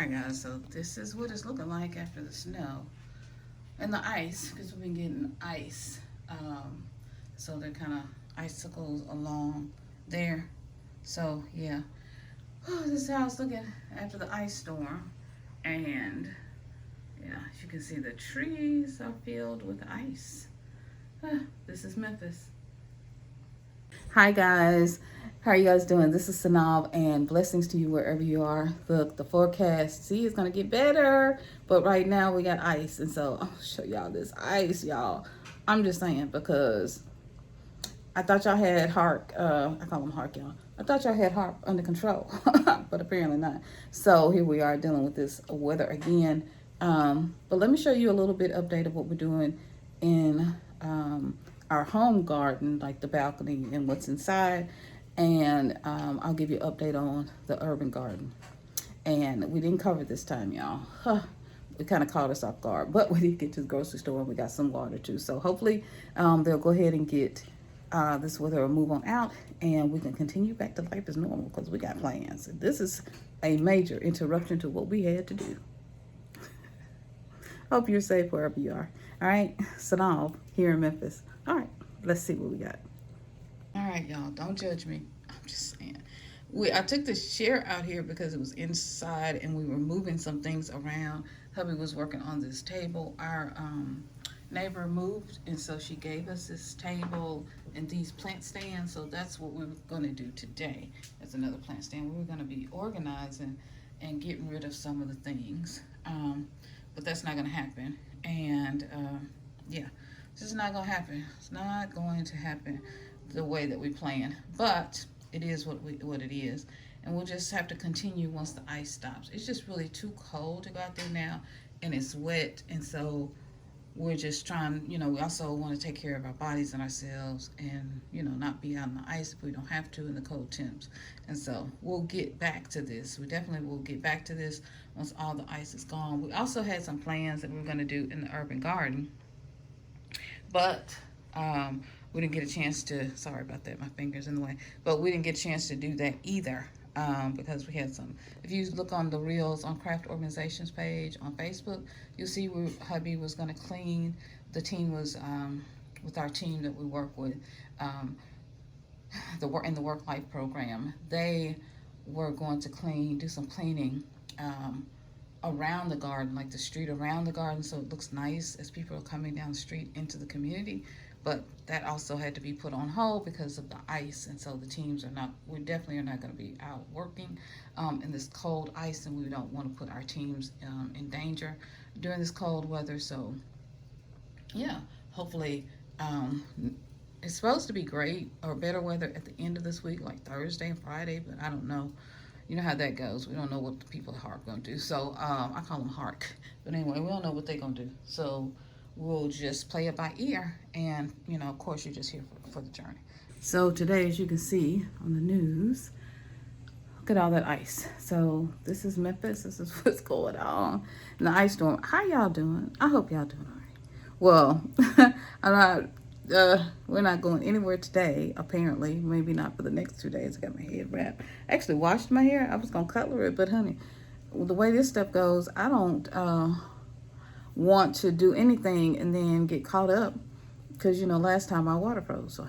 Alright guys, so this is what it's looking like after the snow and the ice, because we've been getting ice. So they're kind of icicles along there. So yeah, this is how it's looking after the ice storm. And yeah, as you can see, the trees are filled with ice. This is Memphis. Hi guys, how are you guys doing? This is Synolve, and blessings to you wherever you are. Look, the forecast, see, it's gonna get better, but right now we got ice, and so I'll show y'all this ice, y'all. I'm just saying, because I thought y'all had Hark, I call them Hark, y'all. I thought y'all had Hark under control, but apparently not. So here we are dealing with this weather again. But let me show you a little bit update of what we're doing in our home garden, like the balcony and what's inside. And I'll give you an update on the urban garden. And we didn't cover this time, y'all. It kind of caught us off guard, but we did get to the grocery store and we got some water too. So hopefully they'll go ahead and get this weather will move on out and we can continue back to life as normal, because we got plans. This is a major interruption to what we had to do. Hope you're safe wherever you are. All right, Synolve here in Memphis. All right, let's see what we got. All right, y'all, don't judge me. I'm just saying. I took the chair out here because it was inside and we were moving some things around. Hubby was working on this table. Our neighbor moved, and so she gave us this table and these plant stands. So that's what we were going to do today. That's another plant stand. We were going to be organizing and getting rid of some of the things, but that's not going to happen. And yeah, this is not going to happen. It's not going to happen the way that we planned, but it is what it is, and we'll just have to continue once the ice stops. It's just really too cold to go out there now, and it's wet, and so we're just trying, we also want to take care of our bodies and ourselves, and not be out on the ice if we don't have to in the cold temps. And so we'll get back to this. We definitely will get back to this once all the ice is gone. We also had some plans that we were going to do in the urban garden, but we didn't get a chance to, sorry about that, my finger's in the way, but we didn't get a chance to do that either, because we had some, if you look on the Reels on Craft Organizations page on Facebook, you'll see where hubby was going to clean. The team was, with our team that we work with, in the Work Life program, they were going to do some cleaning around the garden, like the street around the garden, so it looks nice as people are coming down the street into the community. But that also had to be put on hold because of the ice, and so the teams we definitely are not going to be out working in this cold ice, and we don't want to put our teams in danger during this cold weather. So yeah, hopefully it's supposed to be great or better weather at the end of this week, like Thursday and Friday, but I don't know. You know how that goes. We don't know what the people at Hark going to do. So I call them Hark. But anyway, we don't know what they're going to do. So we'll just play it by ear. And, of course, you're just here for the journey. So today, as you can see on the news, look at all that ice. So this is Memphis. This is what's going on in the ice storm. How y'all doing? I hope y'all doing all right. Well, we're not going anywhere today, apparently. Maybe not for the next 2 days. I got my head wrapped. I actually washed my hair. I was going to color it, but honey, the way this stuff goes, I don't want to do anything and then get caught up, because, last time my water froze, so I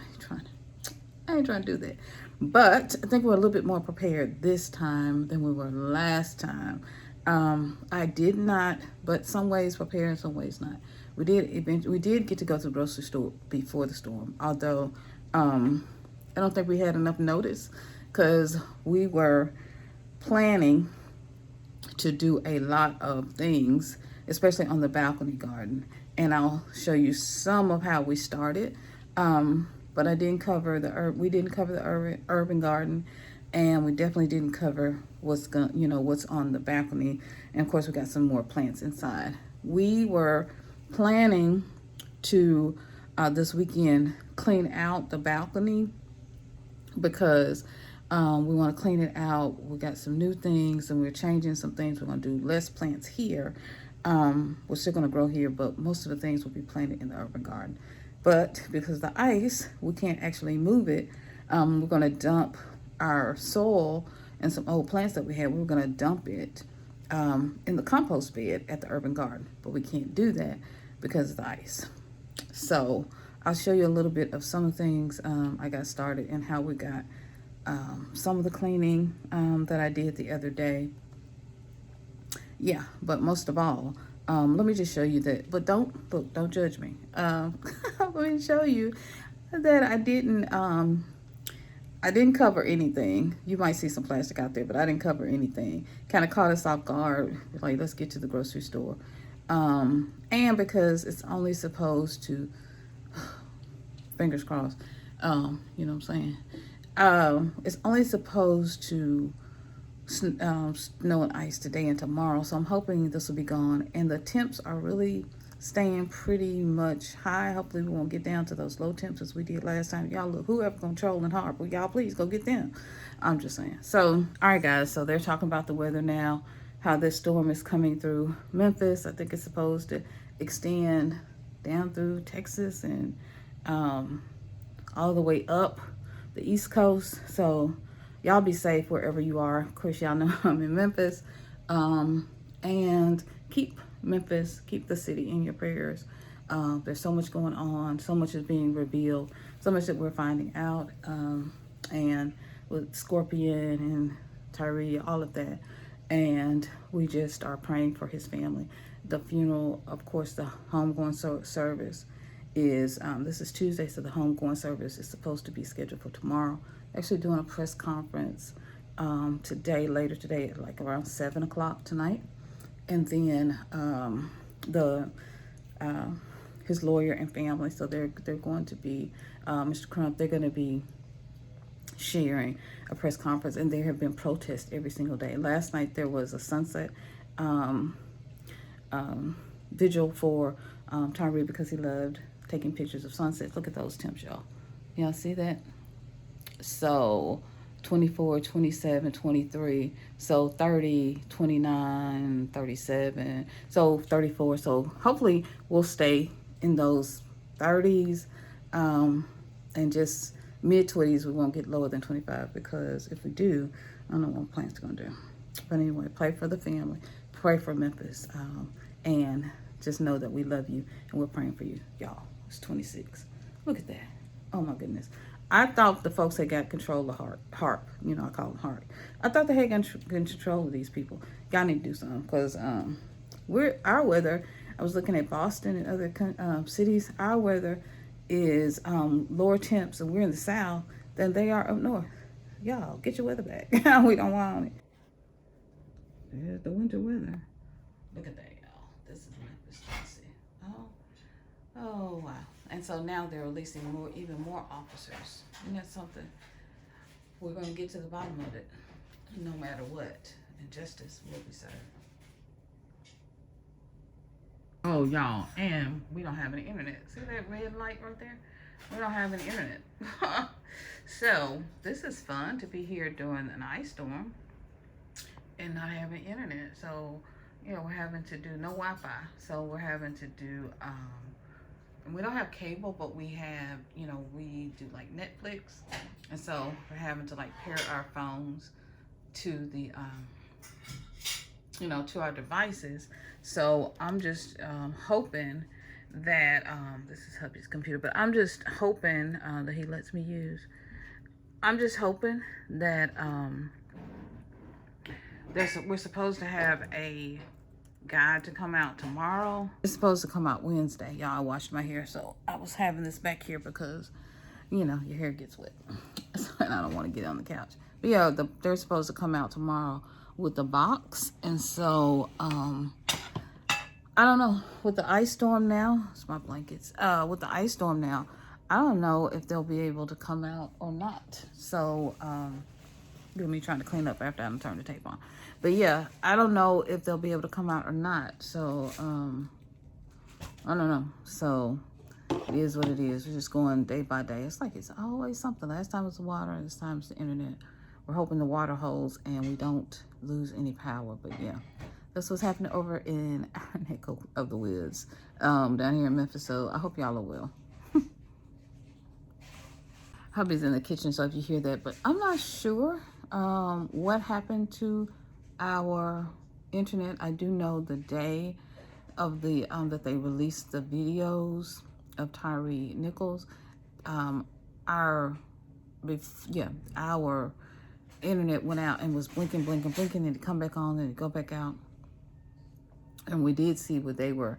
ain't trying to do that. But I think we're a little bit more prepared this time than we were last time. I did not, but some ways prepared, some ways not. We did get to go to the grocery store before the storm, although I don't think we had enough notice, because we were planning to do a lot of things, especially on the balcony garden, and I'll show you some of how we started. But I didn't cover we didn't cover the urban garden, and we definitely didn't cover what's on the balcony. And of course, we got some more plants inside. We were planning to this weekend clean out the balcony, because we want to clean it out. We got some new things, and we're changing some things. We're going to do less plants here. We're still going to grow here, but most of the things will be planted in the urban garden. But because of the ice, we can't actually move it. We're going to dump our soil and some old plants that we had. We're going to dump it in the compost bed at the urban garden, but we can't do that because of the ice. So I'll show you a little bit of some of the things I got started and how we got some of the cleaning that I did the other day. Yeah, but most of all, let me just show you that, but don't judge me. Let me show you that I didn't cover anything. You might see some plastic out there, but I didn't cover anything. Kind of caught us off guard, like, let's get to the grocery store. And because it's only supposed to, fingers crossed, you know what I'm saying? It's only supposed to snow and ice today and tomorrow, so I'm hoping this will be gone. And the temps are really staying pretty much high. Hopefully we won't get down to those low temps as we did last time. Y'all, look, whoever controlling Harp, well, y'all please go get them. I'm just saying. So, all right, guys, so they're talking about the weather now, how this storm is coming through Memphis. I think it's supposed to extend down through Texas and all the way up the East Coast. So y'all be safe wherever you are. Of course, y'all know I'm in Memphis. And keep Memphis, keep the city in your prayers. There's so much going on. So much is being revealed. So much that we're finding out. And with Scorpion and Tyre, all of that. And we just are praying for his family. The funeral, of course, the homegoing service is, this is Tuesday, so the homegoing service is supposed to be scheduled for tomorrow. Actually doing a press conference later today at like around 7 o'clock tonight. And then his lawyer and family, so they're going to be, Mr. Crump, they're going to be sharing a press conference, and there have been protests every single day. Last night there was a sunset vigil for Tyre because he loved taking pictures of sunsets. Look at those temps, y'all. Y'all see that? So 24, 27, 23, so 30, 29, 37, so 34. So hopefully we'll stay in those 30s and just mid-20s. We won't get lower than 25, because if we do, I don't know what plans are going to do. But anyway, pray for the family, pray for Memphis, and just know that we love you and we're praying for you. Y'all, it's 26. Look at that. Oh my goodness. I thought the folks had got control of Harp. You know, I call him Harp. I thought they had got control of these people. Y'all need to do something, because our weather, I was looking at Boston and other cities, our weather is lower temps, and we're in the South than they are up north. Y'all, get your weather back. We don't want it. There's the winter weather. Look at that, y'all. This is Memphis, Tennessee. Oh, wow. And so now they're releasing even more officers. Isn't that something? We're going to get to the bottom of it, no matter what. And justice will be served. Oh, y'all, and we don't have any internet. See that red light right there? We don't have any internet. So this is fun to be here during an ice storm and not having internet. So, you know, we're having to do no Wi-Fi. So we're having to do, and we don't have cable, but we have, you know, we do like Netflix. And so we're having to like pair our phones to the, you know, to our devices. So I'm just hoping that, this is hubby's computer, but I'm just hoping that he lets me use. I'm just hoping that we're supposed to have a guy to come out tomorrow. It's supposed to come out Wednesday. Y'all, I washed my hair, so I was having this back here because, you know, your hair gets wet. And I don't want to get on the couch. But yeah, they're supposed to come out tomorrow with the box. And so, I don't know, with the ice storm now, it's my blankets. With the ice storm now, I don't know if they'll be able to come out or not. So, do me trying to clean up after I turned the tape on. But yeah, I don't know if they'll be able to come out or not. So, I don't know. So, it is what it is. We're just going day by day. It's like it's always something. Last time it was the water, this time it's the internet. We're hoping the water holds and we don't lose any power. But yeah, that's what's happening over in our neck of the woods, down here in Memphis. So I hope y'all are well. Hubby's in the kitchen, so if you hear that, but I'm not sure what happened to our internet. I do know the day of the that they released the videos of Tyre Nichols, our internet went out and was blinking, blinking, blinking, and it come back on and it go back out. And we did see where they were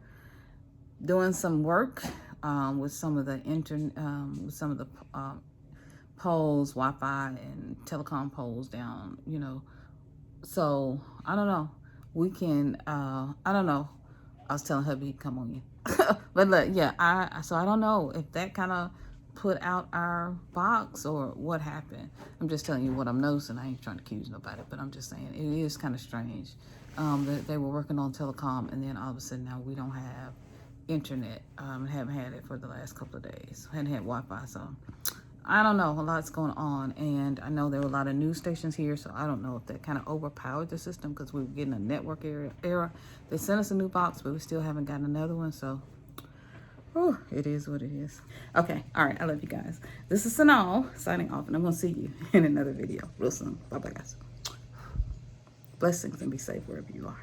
doing some work with some of the poles, Wi-Fi and telecom poles down, you know. So I don't know. We can I don't know. I was telling hubby, come on in. But look, yeah, so I don't know if that kind of put out our box or what happened. I'm just telling you what I'm noticing. I ain't trying to accuse nobody, but I'm just saying it is kind of strange that they were working on telecom, and then all of a sudden now we don't have internet. Haven't had it for the last couple of days. Hadn't had Wi-Fi, so I don't know. A lot's going on, and I know there were a lot of news stations here, so I don't know if that kind of overpowered the system because we were getting a network error. They sent us a new box, but we still haven't gotten another one, so it is what it is. Okay, all right, I love you guys. This is Synolve signing off, and I'm going to see you in another video real soon. Bye-bye, guys. Blessings and be safe wherever you are.